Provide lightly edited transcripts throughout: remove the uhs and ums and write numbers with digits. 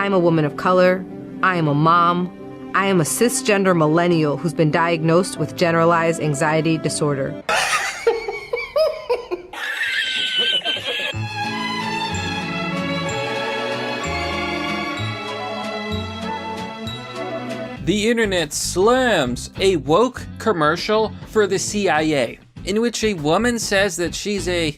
I am a woman of color. I am a mom. I am a cisgender millennial who's been diagnosed with generalized anxiety disorder. The internet slams a woke commercial for the CIA, in which a woman says that she's a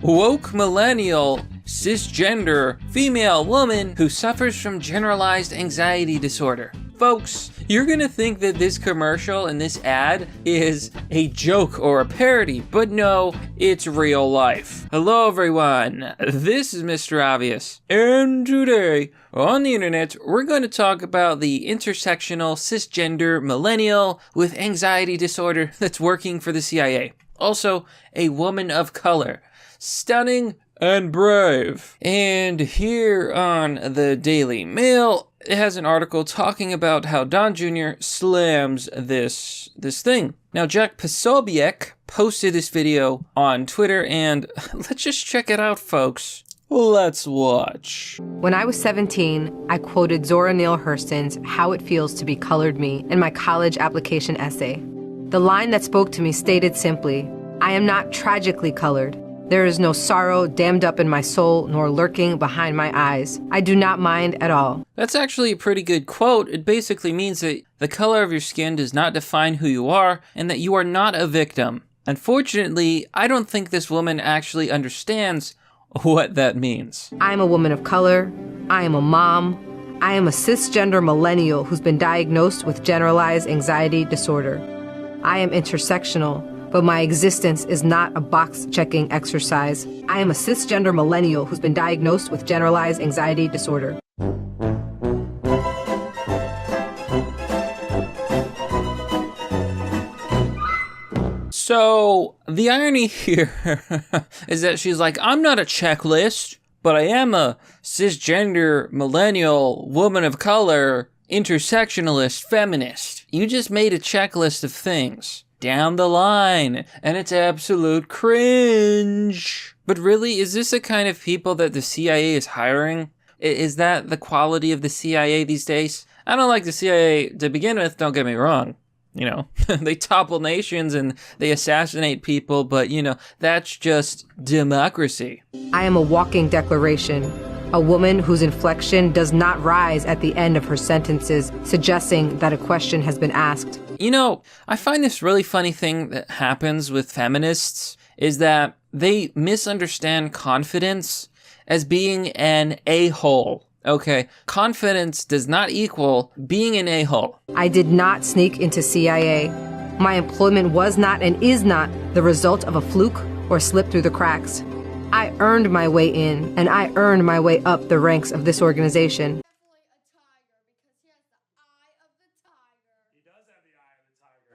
woke millennial cisgender female woman who suffers from generalized anxiety disorder. Folks, you're gonna think that this commercial and this ad is a joke or a parody, but no, it's real life. Hello everyone, this is Mr. Obvious, and today on the internet, we're going to talk about the intersectional cisgender millennial with anxiety disorder that's working for the CIA. Also, a woman of color. Stunning and brave. And here on the Daily Mail, it has an article talking about how Don Jr. slams this thing. Now, Jack Posobiec posted this video on Twitter, and let's just check it out, folks. Let's watch. When I was 17, I quoted Zora Neale Hurston's How It Feels to Be Colored Me in my college application essay. The line that spoke to me stated simply, I am not tragically colored. There is no sorrow dammed up in my soul nor lurking behind my eyes. I do not mind at all. That's actually a pretty good quote. It basically means that the color of your skin does not define who you are and that you are not a victim. Unfortunately, I don't think this woman actually understands what that means. I am a woman of color. I am a mom. I am a cisgender millennial who's been diagnosed with generalized anxiety disorder. I am intersectional, but my existence is not a box-checking exercise. I am a cisgender millennial who's been diagnosed with generalized anxiety disorder. So, the irony here is that she's like, I'm not a checklist, but I am a cisgender, millennial, woman of color, intersectionalist, feminist. You just made a checklist of things down the line, and it's absolute cringe. But really, is this the kind of people that the CIA is hiring? Is that the quality of the CIA these days? I don't like the CIA to begin with, don't get me wrong. You know, they topple nations and they assassinate people, but you know, that's just democracy. I am a walking declaration, a woman whose inflection does not rise at the end of her sentences, suggesting that a question has been asked. You know, I find this really funny thing that happens with feminists is that they misunderstand confidence as being an a-hole. Okay, confidence does not equal being an a-hole. I did not sneak into CIA. My employment was not and is not the result of a fluke or slip through the cracks. I earned my way in, and I earned my way up the ranks of this organization.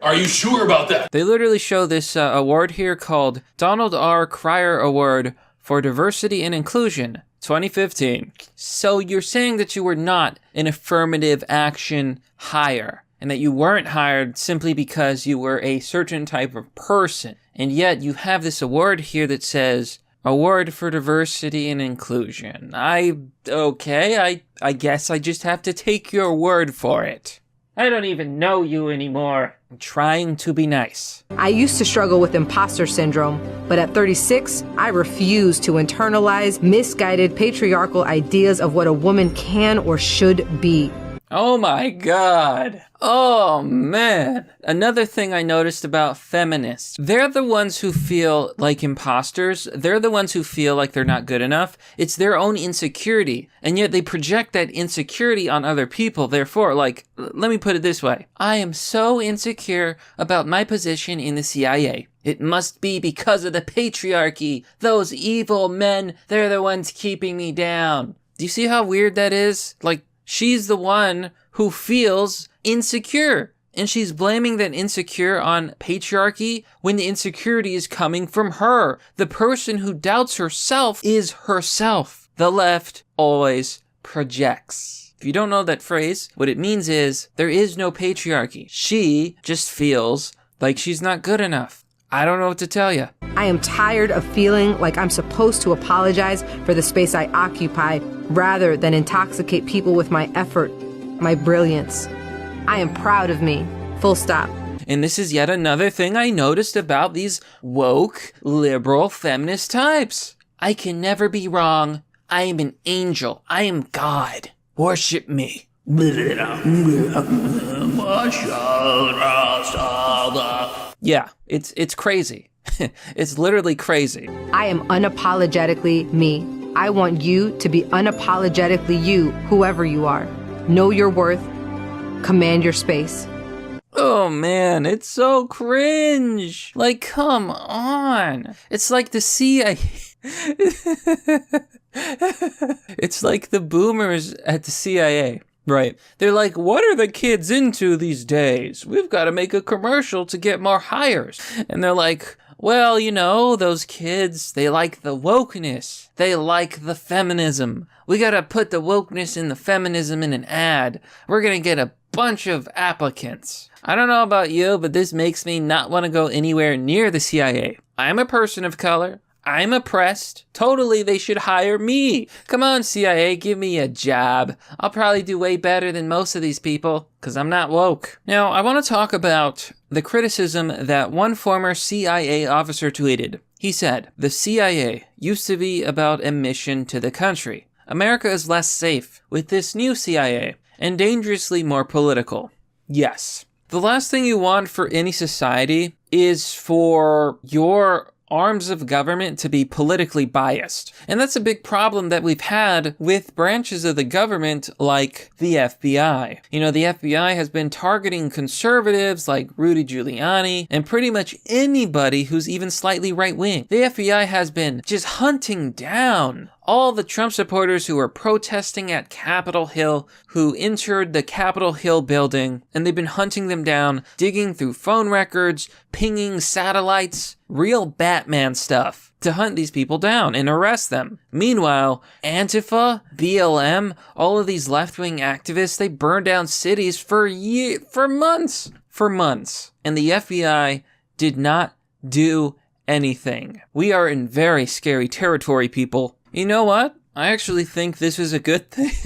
Are you sure about that? They literally show this award here called Donald R. Cryer Award for Diversity and Inclusion 2015. So you're saying that you were not an affirmative action hire and that you weren't hired simply because you were a certain type of person. And yet you have this award here that says Award for Diversity and Inclusion. I guess I just have to take your word for it. I don't even know you anymore. I'm trying to be nice. I used to struggle with imposter syndrome, but at 36, I refuse to internalize misguided patriarchal ideas of what a woman can or should be. Oh my God. Oh man. Another thing I noticed about feminists, they're the ones who feel like imposters. They're the ones who feel like they're not good enough. It's their own insecurity. And yet they project that insecurity on other people. Therefore, like, let me put it this way. I am so insecure about my position in the CIA. It must be because of the patriarchy. Those evil men, they're the ones keeping me down. Do you see how weird that is? Like, she's the one who feels insecure, and she's blaming that insecure on patriarchy when the insecurity is coming from her. The person who doubts herself is herself. The left always projects. If you don't know that phrase, what it means is there is no patriarchy. She just feels like she's not good enough. I don't know what to tell you. I am tired of feeling like I'm supposed to apologize for the space I occupy rather than intoxicate people with my effort, my brilliance. I am proud of me. Full stop. And this is yet another thing I noticed about these woke, liberal, feminist types. I can never be wrong. I am an angel. I am God. Worship me. Yeah, it's crazy. It's literally crazy. I am unapologetically me. I want you to be unapologetically you, whoever you are. Know your worth. Command your space. Oh man, it's so cringe. Like, come on. It's like the CIA. It's like the boomers at the CIA. Right. They're like, what are the kids into these days? We've got to make a commercial to get more hires. And they're like, well, you know, those kids, they like the wokeness. They like the feminism. We got to put the wokeness and the feminism in an ad. We're going to get a bunch of applicants. I don't know about you, but this makes me not want to go anywhere near the CIA. I'm a person of color. I'm oppressed. Totally, they should hire me. Come on, CIA, give me a job. I'll probably do way better than most of these people, because I'm not woke. Now, I want to talk about the criticism that one former CIA officer tweeted. He said, the CIA used to be about a mission to the country. America is less safe with this new CIA, and dangerously more political. Yes. The last thing you want for any society is for your arms of government to be politically biased. And that's a big problem that we've had with branches of the government like the FBI. You know, the FBI has been targeting conservatives like Rudy Giuliani and pretty much anybody who's even slightly right-wing. The FBI has been just hunting down all the Trump supporters who were protesting at Capitol Hill, who entered the Capitol Hill building, and they've been hunting them down, digging through phone records, pinging satellites, real Batman stuff to hunt these people down and arrest them. Meanwhile, Antifa, BLM, all of these left-wing activists, they burned down cities for months. And the FBI did not do anything. We are in very scary territory, people. You know what? I actually think this is a good thing.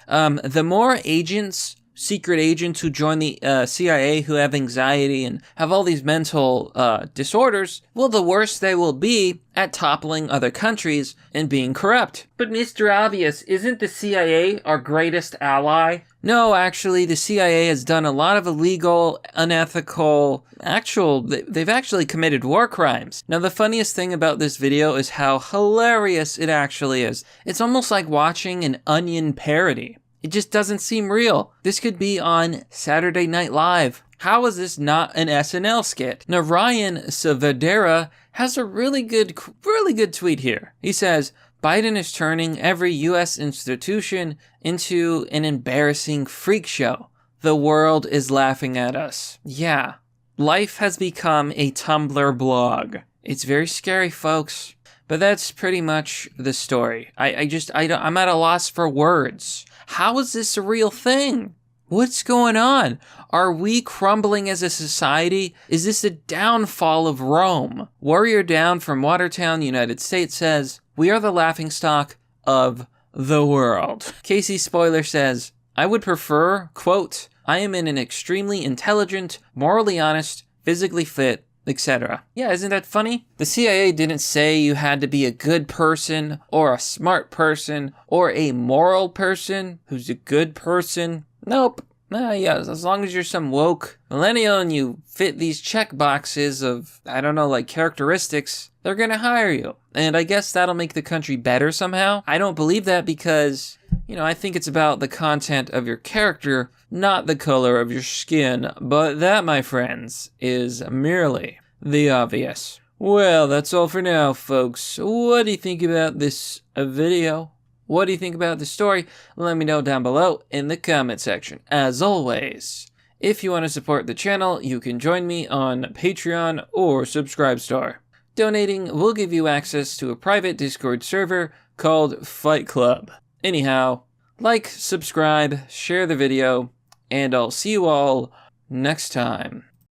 The more agents, secret agents who join the CIA who have anxiety and have all these mental disorders, well, the worse they will be at toppling other countries and being corrupt. But Mr. Obvious, isn't the CIA our greatest ally? No, actually, the CIA has done a lot of illegal, unethical, they've actually committed war crimes. Now, the funniest thing about this video is how hilarious it actually is. It's almost like watching an Onion parody. It just doesn't seem real. This could be on Saturday Night Live. How is this not an SNL skit? Now, Ryan Saavedra has a really good tweet here. He says, Biden is turning every U.S. institution into an embarrassing freak show. The world is laughing at us. Yeah, life has become a Tumblr blog. It's very scary, folks. But that's pretty much the story. I'm at a loss for words. How is this a real thing? What's going on? Are we crumbling as a society? Is this a downfall of Rome? Warrior Down from Watertown, United States says, we are the laughingstock of the world. Casey Spoiler says, I would prefer, quote, I am an extremely intelligent, morally honest, physically fit, etc. Yeah, isn't that funny? The CIA didn't say you had to be a good person, or a smart person, or a moral person who's a good person. Nope. Yeah, as long as you're some woke millennial and you fit these check boxes of, I don't know, like characteristics, they're gonna hire you. And I guess that'll make the country better somehow. I don't believe that because, I think it's about the content of your character, not the color of your skin. But that, my friends, is merely the obvious. Well, that's all for now, folks. What do you think about this video? What do you think about the story? Let me know down below in the comment section. As always, if you want to support the channel, you can join me on Patreon or Subscribestar. Donating will give you access to a private Discord server called Fight Club. Anyhow, like, subscribe, share the video, and I'll see you all next time.